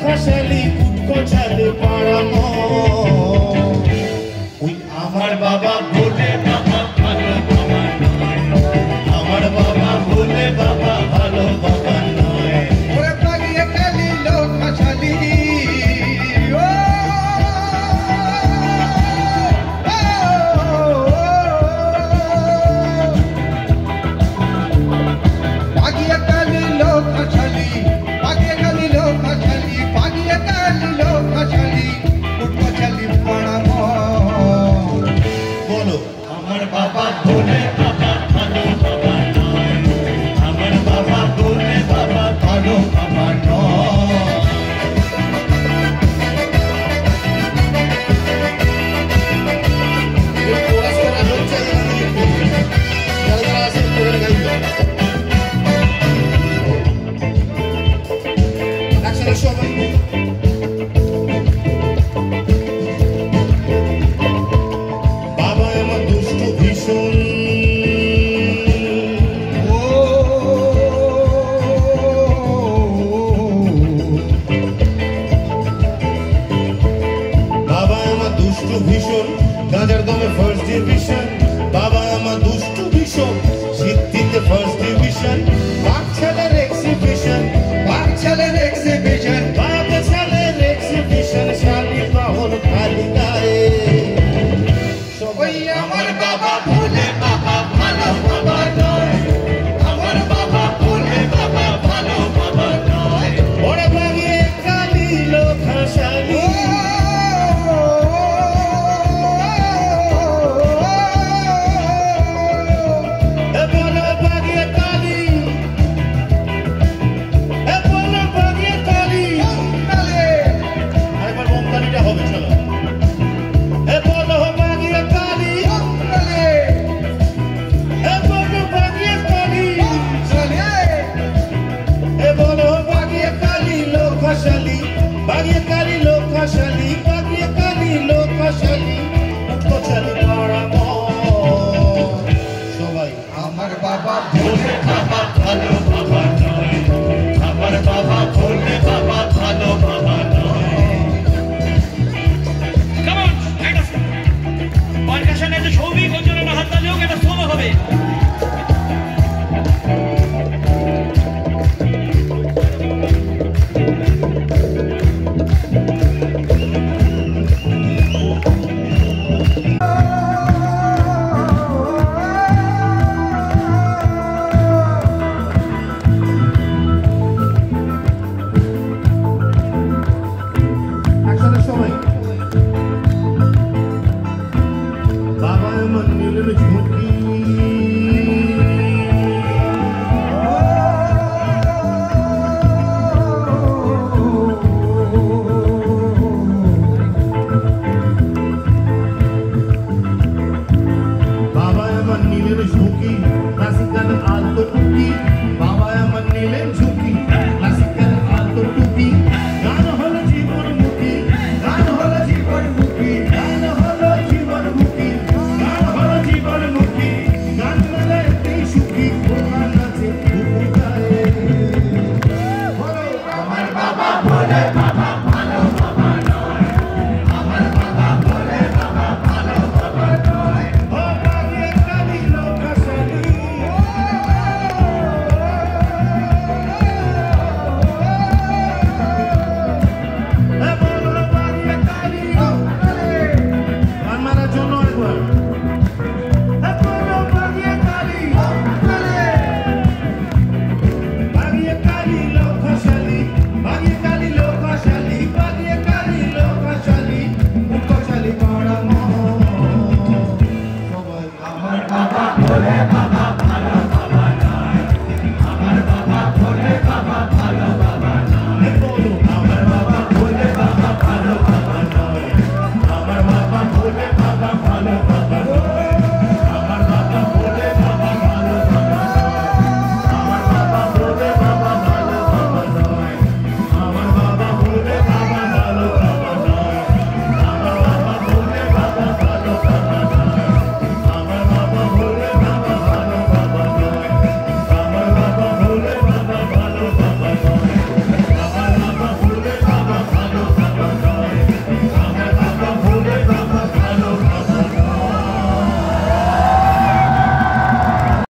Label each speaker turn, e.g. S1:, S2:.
S1: খাসালি কুটকোচালে পাড়ানো ওই আমার বাবা বলে বাবা ভালো বাবা নয়, আমার বাবা বলে বাবা ভালো বাবা নয়।
S2: ওরে পাগিয়ে কালি লোক খাসালি
S1: আমার বাবা বলে বাবা ভালো বাবা নয়, আমার বাবা বলে বাবা ভালো বাবা নয়। ভীষণ গাঁজার দমে ফার্স্ট ডিভিশন, বাবা আমার দুষ্টু ভীষণ, সিদ্ধিতে ফার্স্ট ডিভিশন, বাপ ছেলের এক্সিবিশন, বাপ ছেলের এক্সিবিশন, বাপ ছেলের এক্সিবিশন, শালি বাহন খালি গায়ে।
S2: ওই আমার বাবা বলে বাবা ভালো বাবা নয়, আমার বাবা বলে বাবা ভালো বাবা নয়।
S1: ওরে ভাগিয়ে কালি লোক হাসালি Baggy Kali Lokashali